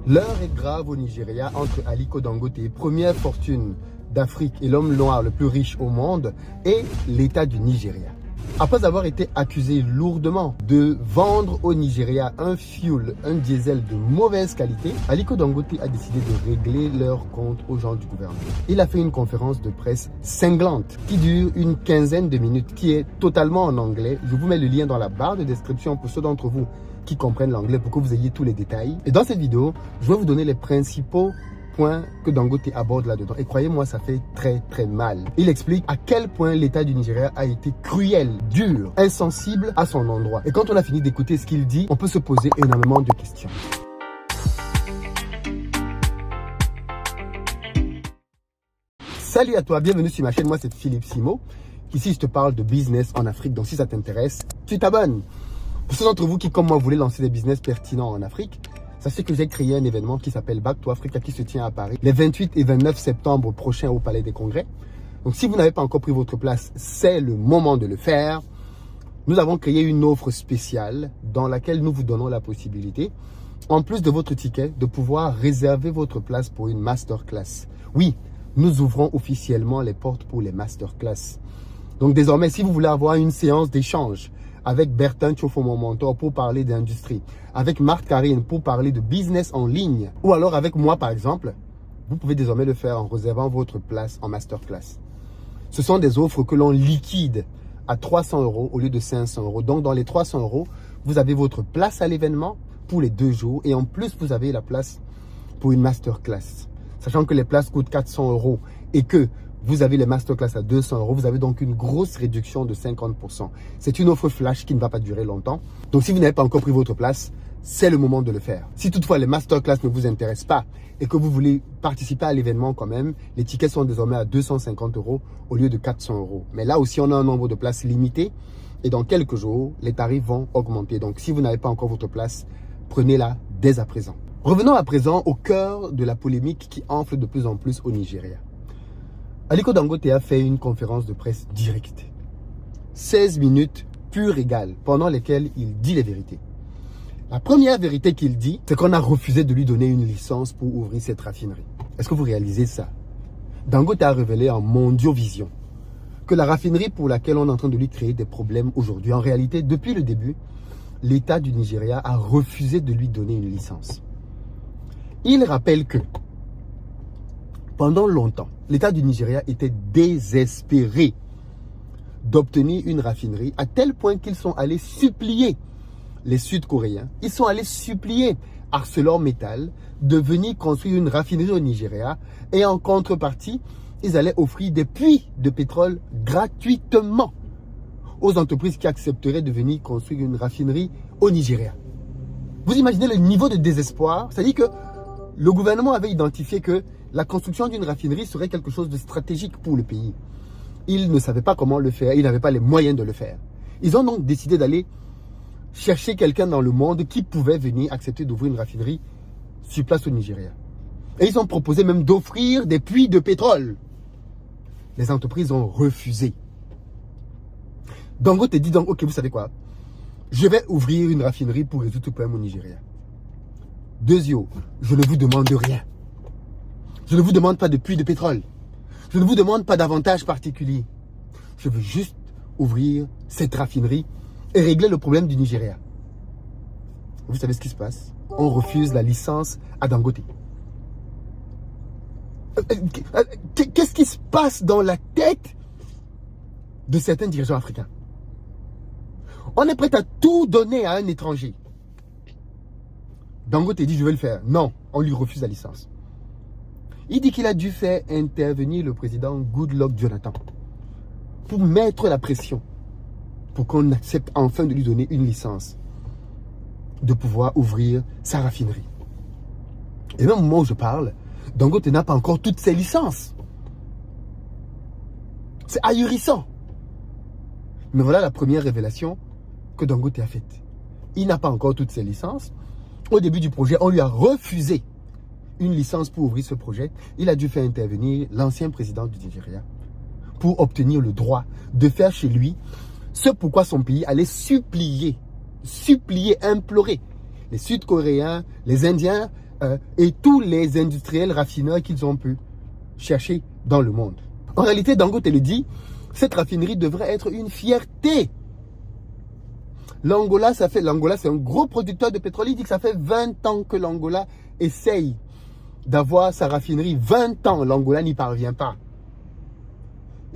L'heure est grave au Nigeria entre Aliko Dangote, première fortune d'Afrique et l'homme noir le plus riche au monde, et l'État du Nigeria. Après avoir été accusé lourdement de vendre au Nigeria un fuel, un diesel de mauvaise qualité, Aliko Dangote a décidé de régler leur compte aux gens du gouvernement. Il a fait une conférence de presse cinglante qui dure une quinzaine de minutes, qui est totalement en anglais. Je vous mets le lien dans la barre de description pour ceux d'entre vous qui comprennent l'anglais pour que vous ayez tous les détails. Et dans cette vidéo, je vais vous donner les principaux points que Dangote aborde là-dedans. Et croyez-moi, ça fait très mal. Il explique à quel point l'État du Nigeria a été cruel, dur, insensible à son endroit. Et quand on a fini d'écouter ce qu'il dit, on peut se poser énormément de questions. Salut à toi, bienvenue sur ma chaîne. Moi, c'est Philippe Simo. Ici, je te parle de business en Afrique. Donc, si ça t'intéresse, tu t'abonnes. Pour ceux d'entre vous qui, comme moi, voulaient lancer des business pertinents en Afrique, sachez que j'ai créé un événement qui s'appelle Back to Africa qui se tient à Paris les 28 et 29 septembre prochains au Palais des Congrès. Donc, si vous n'avez pas encore pris votre place, c'est le moment de le faire. Nous avons créé une offre spéciale dans laquelle nous vous donnons la possibilité, en plus de votre ticket, de pouvoir réserver votre place pour une masterclass. Oui, nous ouvrons officiellement les portes pour les masterclass. Donc, désormais, si vous voulez avoir une séance d'échange avec Bertin Tchofo, mon mentor, pour parler d'industrie, avec Marc Karine pour parler de business en ligne, ou alors avec moi par exemple, vous pouvez désormais le faire en réservant votre place en masterclass. Ce sont des offres que l'on liquide à 300 € au lieu de 500 €. Donc dans les 300 €, vous avez votre place à l'événement pour les 2 jours et en plus vous avez la place pour une masterclass. Sachant que les places coûtent 400 € et que vous avez les masterclass à 200 €, vous avez donc une grosse réduction de 50%. C'est une offre flash qui ne va pas durer longtemps. Donc si vous n'avez pas encore pris votre place, c'est le moment de le faire. Si toutefois les masterclass ne vous intéressent pas et que vous voulez participer à l'événement quand même, les tickets sont désormais à 250 € au lieu de 400 €. Mais là aussi, on a un nombre de places limité et dans quelques jours, les tarifs vont augmenter. Donc si vous n'avez pas encore votre place, prenez-la dès à présent. Revenons à présent au cœur de la polémique qui enfle de plus en plus au Nigeria. Aliko Dangote a fait une conférence de presse directe. 16 minutes pure égale, pendant lesquelles il dit les vérités. La première vérité qu'il dit, c'est qu'on a refusé de lui donner une licence pour ouvrir cette raffinerie. Est-ce que vous réalisez ça? Dangote a révélé en Mondiovision que la raffinerie pour laquelle on est en train de lui créer des problèmes aujourd'hui, en réalité, depuis le début, l'État du Nigeria a refusé de lui donner une licence. Il rappelle que pendant longtemps, l'État du Nigeria était désespéré d'obtenir une raffinerie à tel point qu'ils sont allés supplier les Sud-Coréens. Ils sont allés supplier ArcelorMittal de venir construire une raffinerie au Nigeria et en contrepartie, ils allaient offrir des puits de pétrole gratuitement aux entreprises qui accepteraient de venir construire une raffinerie au Nigeria. Vous imaginez le niveau de désespoir? C'est-à-dire que le gouvernement avait identifié que la construction d'une raffinerie serait quelque chose de stratégique pour le pays. Ils ne savaient pas comment le faire, ils n'avaient pas les moyens de le faire. Ils ont donc décidé d'aller chercher quelqu'un dans le monde qui pouvait venir accepter d'ouvrir une raffinerie sur place au Nigeria. Et ils ont proposé même d'offrir des puits de pétrole. Les entreprises ont refusé. Dangote dit donc, ok, vous savez quoi? Je vais ouvrir une raffinerie pour résoudre le problème au Nigeria. Deuxièmement, je ne vous demande rien. Je ne vous demande pas de puits de pétrole. Je ne vous demande pas d'avantages particuliers. Je veux juste ouvrir cette raffinerie et régler le problème du Nigeria. Vous savez ce qui se passe? On refuse la licence à Dangote. Qu'est-ce qui se passe dans la tête de certains dirigeants africains? On est prêt à tout donner à un étranger. Dangote dit je vais le faire. Non, on lui refuse la licence. Il dit qu'il a dû faire intervenir le président Goodluck Jonathan pour mettre la pression pour qu'on accepte enfin de lui donner une licence de pouvoir ouvrir sa raffinerie. Et même au moment où je parle, Dangote n'a pas encore toutes ses licences. C'est ahurissant. Mais voilà la première révélation que Dangote a faite. Il n'a pas encore toutes ses licences. Au début du projet, on lui a refusé une licence pour ouvrir ce projet. Il a dû faire intervenir l'ancien président du Nigeria pour obtenir le droit de faire chez lui ce pourquoi son pays allait supplier, implorer les Sud-Coréens, les Indiens, et tous les industriels raffineurs qu'ils ont pu chercher dans le monde. En réalité, Dangote le dit, cette raffinerie devrait être une fierté. L'Angola, c'est un gros producteur de pétrole. Il dit que ça fait 20 ans que l'Angola essaye d'avoir sa raffinerie. 20 ans, l'Angola n'y parvient pas.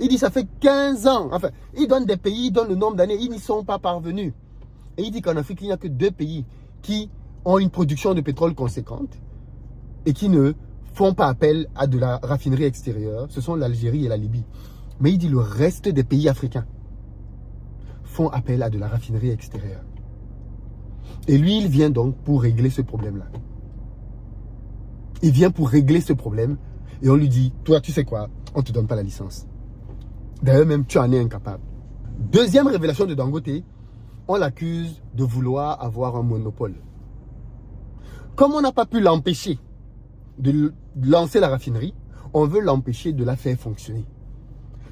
Il dit ça fait 15 ans. Enfin, il donne des pays, il donne le nombre d'années, ils n'y sont pas parvenus. Et il dit qu'en Afrique, il n'y a que 2 pays qui ont une production de pétrole conséquente et qui ne font pas appel à de la raffinerie extérieure. Ce sont l'Algérie et la Libye. Mais il dit le reste des pays africains font appel à de la raffinerie extérieure. Et lui, il vient donc pour régler ce problème-là. Il vient pour régler ce problème et on lui dit, toi, tu sais quoi, on ne te donne pas la licence. D'ailleurs, même tu en es incapable. Deuxième révélation de Dangote, on l'accuse de vouloir avoir un monopole. Comme on n'a pas pu l'empêcher de lancer la raffinerie, on veut l'empêcher de la faire fonctionner.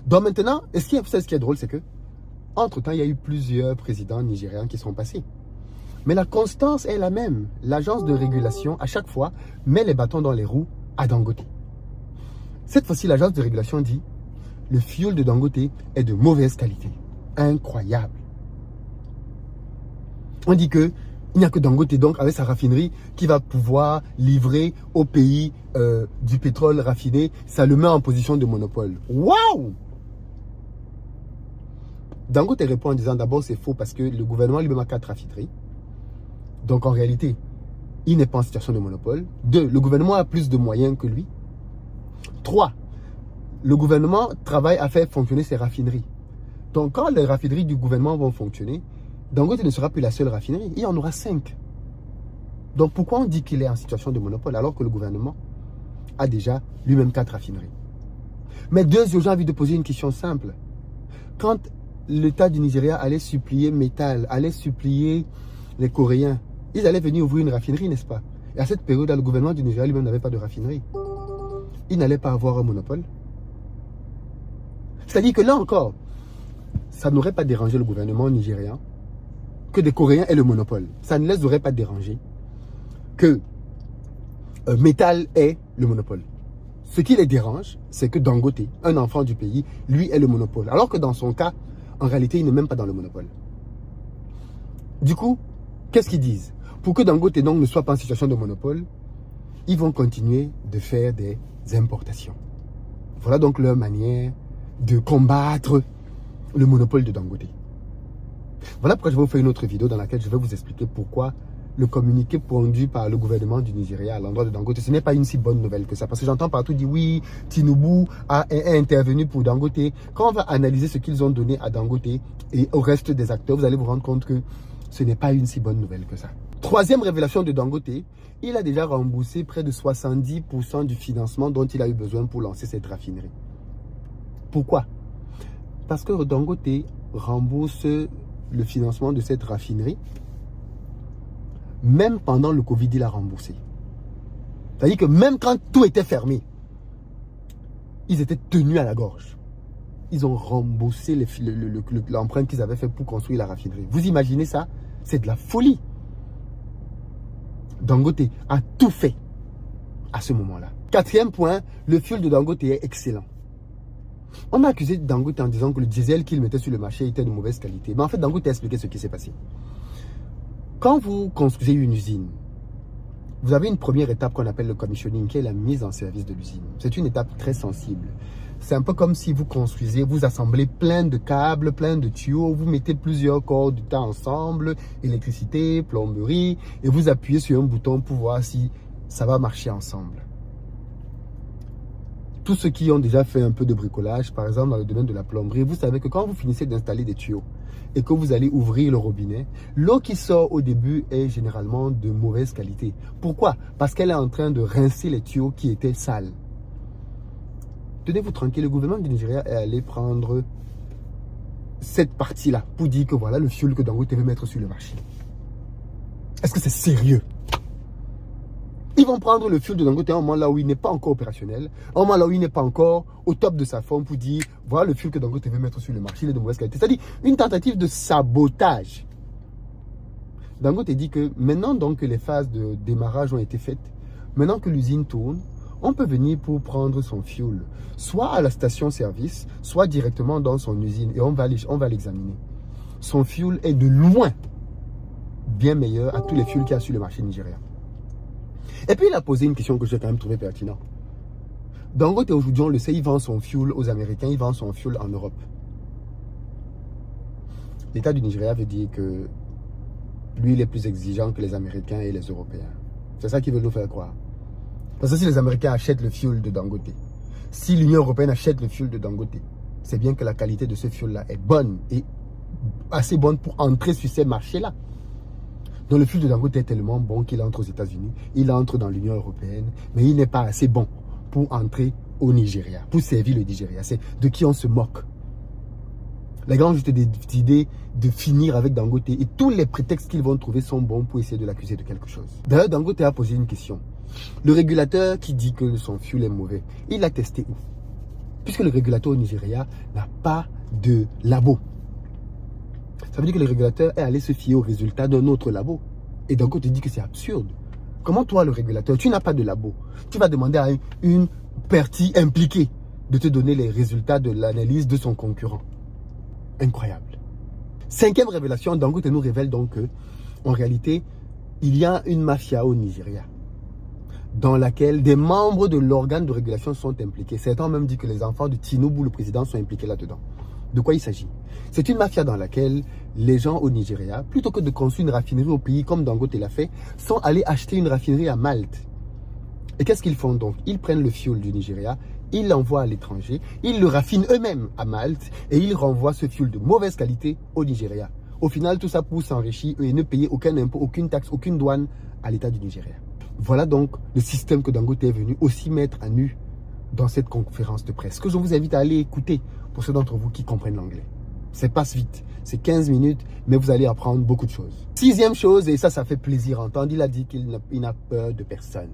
Donc maintenant, ce qui est drôle, c'est que, entre-temps, il y a eu plusieurs présidents nigérians qui sont passés. Mais la constance est la même. L'agence de régulation, à chaque fois, met les bâtons dans les roues à Dangote. Cette fois-ci, l'agence de régulation dit, le fioul de Dangote est de mauvaise qualité. Incroyable. On dit que il n'y a que Dangote, donc, avec sa raffinerie, qui va pouvoir livrer au pays du pétrole raffiné. Ça le met en position de monopole. Waouh! Dangote répond en disant, d'abord, c'est faux parce que le gouvernement lui-même a 4 raffineries. Donc, en réalité, il n'est pas en situation de monopole. 2, le gouvernement a plus de moyens que lui. 3, le gouvernement travaille à faire fonctionner ses raffineries. Donc, quand les raffineries du gouvernement vont fonctionner, Dangote ne sera plus la seule raffinerie. Il y en aura 5. Donc, pourquoi on dit qu'il est en situation de monopole alors que le gouvernement a déjà lui-même 4 raffineries? Mais deuxièmement, j'ai envie de poser une question simple. Quand l'État du Nigeria allait supplier Métal, allait supplier les Coréens, ils allaient venir ouvrir une raffinerie, n'est-ce pas? Et à cette période, le gouvernement du Nigeria lui-même n'avait pas de raffinerie. Il n'allait pas avoir un monopole. C'est-à-dire que là encore, ça n'aurait pas dérangé le gouvernement nigérian que des Coréens aient le monopole. Ça ne les aurait pas dérangés que Métal ait le monopole. Ce qui les dérange, c'est que Dangote, un enfant du pays, lui ait le monopole. Alors que dans son cas, en réalité, il n'est même pas dans le monopole. Du coup, qu'est-ce qu'ils disent? Pour que Dangote donc ne soit pas en situation de monopole, ils vont continuer de faire des importations. Voilà donc leur manière de combattre le monopole de Dangote. Voilà pourquoi je vais vous faire une autre vidéo dans laquelle je vais vous expliquer pourquoi le communiqué pondu par le gouvernement du Nigeria à l'endroit de Dangote, ce n'est pas une si bonne nouvelle que ça. Parce que j'entends partout dire oui, Tinubu est intervenu pour Dangote. Quand on va analyser ce qu'ils ont donné à Dangote et au reste des acteurs, vous allez vous rendre compte que ce n'est pas une si bonne nouvelle que ça. Troisième révélation de Dangote, il a déjà remboursé près de 70% du financement dont il a eu besoin pour lancer cette raffinerie. Pourquoi? Parce que Dangote rembourse le financement de cette raffinerie. Même pendant le Covid, il a remboursé. C'est-à-dire que même quand tout était fermé, ils étaient tenus à la gorge. Ils ont remboursé l'emprunt qu'ils avaient fait pour construire la raffinerie. Vous imaginez ça? C'est de la folie. Dangote a tout fait à ce moment-là. Quatrième point, le fuel de Dangote est excellent. On a accusé Dangote en disant que le diesel qu'il mettait sur le marché était de mauvaise qualité. Mais en fait, Dangote a expliqué ce qui s'est passé. Quand vous construisez une usine, vous avez une première étape qu'on appelle le commissioning, qui est la mise en service de l'usine. C'est une étape très sensible. C'est un peu comme si vous construisez, vous assemblez plein de câbles, plein de tuyaux, vous mettez plusieurs corps du temps ensemble, électricité, plomberie, et vous appuyez sur un bouton pour voir si ça va marcher ensemble. Tous ceux qui ont déjà fait un peu de bricolage, par exemple dans le domaine de la plomberie, vous savez que quand vous finissez d'installer des tuyaux et que vous allez ouvrir le robinet, l'eau qui sort au début est généralement de mauvaise qualité. Pourquoi? Parce qu'elle est en train de rincer les tuyaux qui étaient sales. Tenez-vous tranquille, le gouvernement du Nigeria est allé prendre cette partie-là pour dire que voilà le fuel que Dangote veut mettre sur le marché. Est-ce que c'est sérieux? Ils vont prendre le fuel de Dangote à un moment là où il n'est pas encore opérationnel, à un moment là où il n'est pas encore au top de sa forme pour dire voilà le fuel que Dangote veut mettre sur le marché, il est de mauvaise qualité. C'est-à-dire une tentative de sabotage. Dangote dit que maintenant donc que les phases de démarrage ont été faites, Maintenant que l'usine tourne, on peut venir pour prendre son fuel, soit à la station-service, soit directement dans son usine et on va l'examiner. Son fuel est de loin bien meilleur à tous les fuels qu'il y a sur le marché nigérien. Et puis il a posé une question que j'ai quand même trouvé pertinente. Dangote aujourd'hui, on le sait, il vend son fuel aux Américains, il vend son fuel en Europe. L'État du Nigeria veut dire que lui, il est plus exigeant que les Américains et les Européens. C'est ça qu'ils veulent nous faire croire. Parce que si les Américains achètent le fuel de Dangote, si l'Union Européenne achète le fuel de Dangote, c'est bien que la qualité de ce fuel-là est bonne et assez bonne pour entrer sur ces marchés-là. Donc le fuel de Dangote est tellement bon qu'il entre aux États-Unis, il entre dans l'Union Européenne, mais il n'est pas assez bon pour entrer au Nigeria, pour servir le Nigeria. C'est de qui on se moque. Les gars ont juste des idées de finir avec Dangote et tous les prétextes qu'ils vont trouver sont bons pour essayer de l'accuser de quelque chose. D'ailleurs, Dangote a posé une question. Le régulateur qui dit que son fuel est mauvais, il l'a testé où? Puisque le régulateur au Nigeria n'a pas de labo. Ça veut dire que le régulateur est allé se fier aux résultats d'un autre labo. Et Dangote dit que c'est absurde. Comment toi, le régulateur, tu n'as pas de labo? Tu vas demander à une partie impliquée de te donner les résultats de l'analyse de son concurrent. Incroyable. Cinquième révélation, Dangote nous révèle donc que, en réalité, il y a une mafia au Nigeria dans laquelle des membres de l'organe de régulation sont impliqués. Certains ont même dit que les enfants de Tinubu, le président, sont impliqués là-dedans. De quoi il s'agit? C'est une mafia dans laquelle les gens au Nigeria, plutôt que de construire une raffinerie au pays comme Dangote l'a fait, sont allés acheter une raffinerie à Malte. Et qu'est-ce qu'ils font donc? Ils prennent le fioul du Nigeria, ils l'envoient à l'étranger, ils le raffinent eux-mêmes à Malte et ils renvoient ce fioul de mauvaise qualité au Nigeria. Au final, tout ça pour s'enrichir et ne payer aucun impôt, aucune taxe, aucune douane à l'État du Nigeria. Voilà donc le système que Dangote est venu aussi mettre à nu dans cette conférence de presse, que je vous invite à aller écouter pour ceux d'entre vous qui comprennent l'anglais. Ça passe vite, c'est 15 minutes, mais vous allez apprendre beaucoup de choses. Sixième chose, et ça fait plaisir à entendre, il a dit qu'il n'a peur de personne.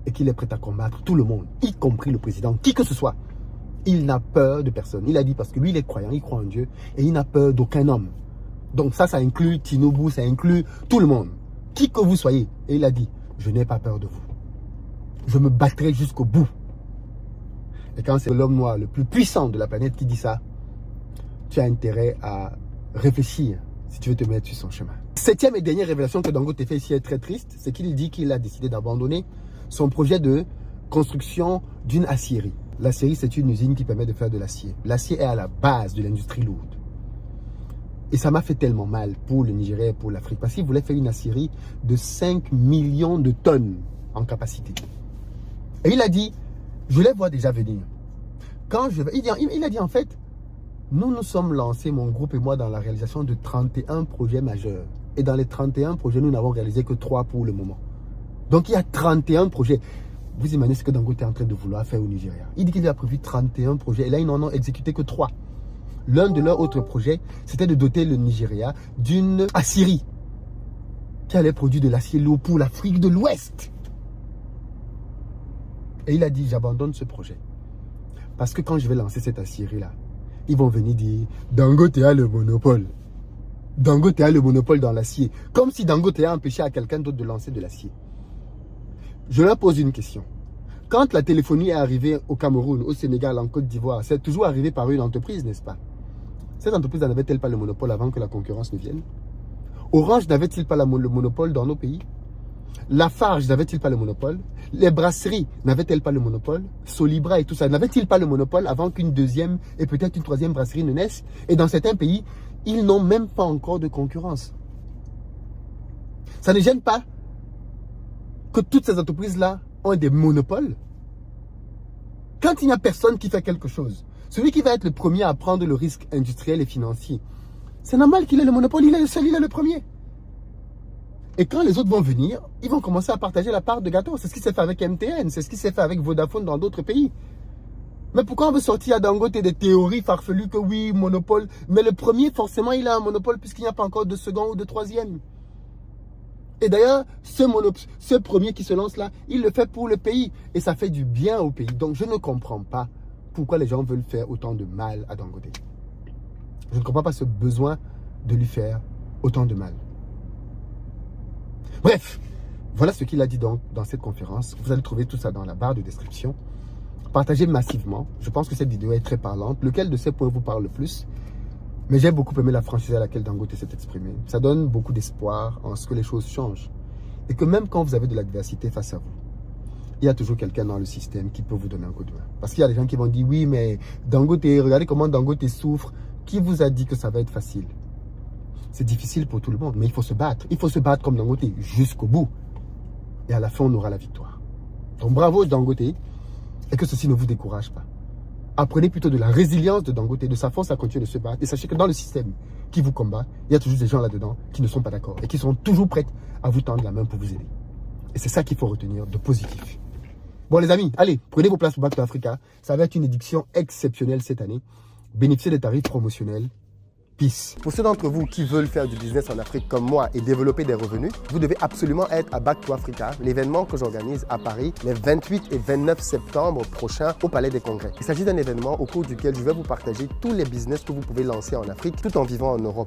Et qu'il est prêt à combattre tout le monde, y compris le président, qui que ce soit. Il n'a peur de personne. Il a dit parce que lui, il est croyant, il croit en Dieu, et il n'a peur d'aucun homme. Donc ça inclut Tinubu, ça inclut tout le monde. Qui que vous soyez. Et il a dit, je n'ai pas peur de vous. Je me battrai jusqu'au bout. Et quand c'est l'homme noir le plus puissant de la planète qui dit ça, tu as intérêt à réfléchir si tu veux te mettre sur son chemin. Septième et dernière révélation que Dangote fait ici est très triste, c'est qu'il dit qu'il a décidé d'abandonner son projet de construction d'une aciérie. L'aciérie, c'est une usine qui permet de faire de l'acier. L'acier est à la base de l'industrie lourde. Et ça m'a fait tellement mal pour le Nigeria et pour l'Afrique, parce qu'il voulait faire une aciérie de 5 millions de tonnes en capacité. Et il a dit, je les vois déjà venir. Il a dit en fait, nous sommes lancés, mon groupe et moi, dans la réalisation de 31 projets majeurs. Et dans les 31 projets, nous n'avons réalisé que 3 pour le moment. Donc il y a 31 projets. Vous imaginez ce que Dangote est en train de vouloir faire au Nigeria. Il dit qu'il a prévu 31 projets et là, ils n'en ont exécuté que 3. L'un de leurs autres projets, c'était de doter le Nigeria d'une aciérie qui allait produire de l'acier lourd pour l'Afrique de l'Ouest. Et il a dit, j'abandonne ce projet. Parce que quand je vais lancer cette aciérie-là, ils vont venir dire, Dangote a le monopole. Dangote a le monopole dans l'acier. Comme si Dangote a empêché à quelqu'un d'autre de lancer de l'acier. Je leur pose une question. Quand la téléphonie est arrivée au Cameroun, au Sénégal, en Côte d'Ivoire, c'est toujours arrivé par une entreprise, n'est-ce pas? Cette entreprise n'avait-elle pas le monopole avant que la concurrence ne vienne? Orange n'avait-il pas le monopole dans nos pays? Lafarge n'avait-il pas le monopole? Les brasseries n'avaient-elles pas le monopole? Solibra et tout ça, n'avaient-ils pas le monopole avant qu'une deuxième et peut-être une troisième brasserie ne naisse? Et dans certains pays, ils n'ont même pas encore de concurrence. Ça ne gêne pas que toutes ces entreprises-là ont des monopoles? Quand il n'y a personne qui fait quelque chose, celui qui va être le premier à prendre le risque industriel et financier, c'est normal qu'il ait le monopole, il est le seul, il est le premier. Et quand les autres vont venir, ils vont commencer à partager la part de gâteau. C'est ce qui s'est fait avec MTN, c'est ce qui s'est fait avec Vodafone dans d'autres pays. Mais pourquoi on veut sortir à Dangote des théories farfelues que oui, monopole, mais le premier, forcément, il a un monopole puisqu'il n'y a pas encore de second ou de troisième. Et d'ailleurs, ce premier qui se lance là, il le fait pour le pays. Et ça fait du bien au pays. Donc, je ne comprends pas pourquoi les gens veulent faire autant de mal à Dangote. Je ne comprends pas ce besoin de lui faire autant de mal. Bref, Voilà ce qu'il a dit donc dans cette conférence. Vous allez trouver tout ça dans la barre de description. Partagez massivement. Je pense que cette vidéo est très parlante. Lequel de ces points vous parle le plus? Mais j'ai beaucoup aimé la franchise à laquelle Dangote s'est exprimé. Ça donne beaucoup d'espoir en ce que les choses changent. Et que même quand vous avez de l'adversité face à vous, il y a toujours quelqu'un dans le système qui peut vous donner un coup de main. Parce qu'il y a des gens qui vont dire, oui, mais Dangote, regardez comment Dangote souffre. Qui vous a dit que ça va être facile? C'est difficile pour tout le monde, mais il faut se battre. Il faut se battre comme Dangote jusqu'au bout. Et à la fin, on aura la victoire. Donc bravo Dangote, et que ceci ne vous décourage pas. Apprenez plutôt de la résilience de Dangote, de sa force à continuer de se battre. Et sachez que dans le système qui vous combat, il y a toujours des gens là-dedans qui ne sont pas d'accord et qui sont toujours prêts à vous tendre la main pour vous aider. Et c'est ça qu'il faut retenir de positif. Bon les amis, allez, prenez vos places pour Back to Africa. Ça va être une édition exceptionnelle cette année. Bénéficiez des tarifs promotionnels. Peace. Pour ceux d'entre vous qui veulent faire du business en Afrique comme moi et développer des revenus, vous devez absolument être à Back to Africa, l'événement que j'organise à Paris les 28 et 29 septembre prochains au Palais des Congrès. Il s'agit d'un événement au cours duquel je vais vous partager tous les business que vous pouvez lancer en Afrique tout en vivant en Europe.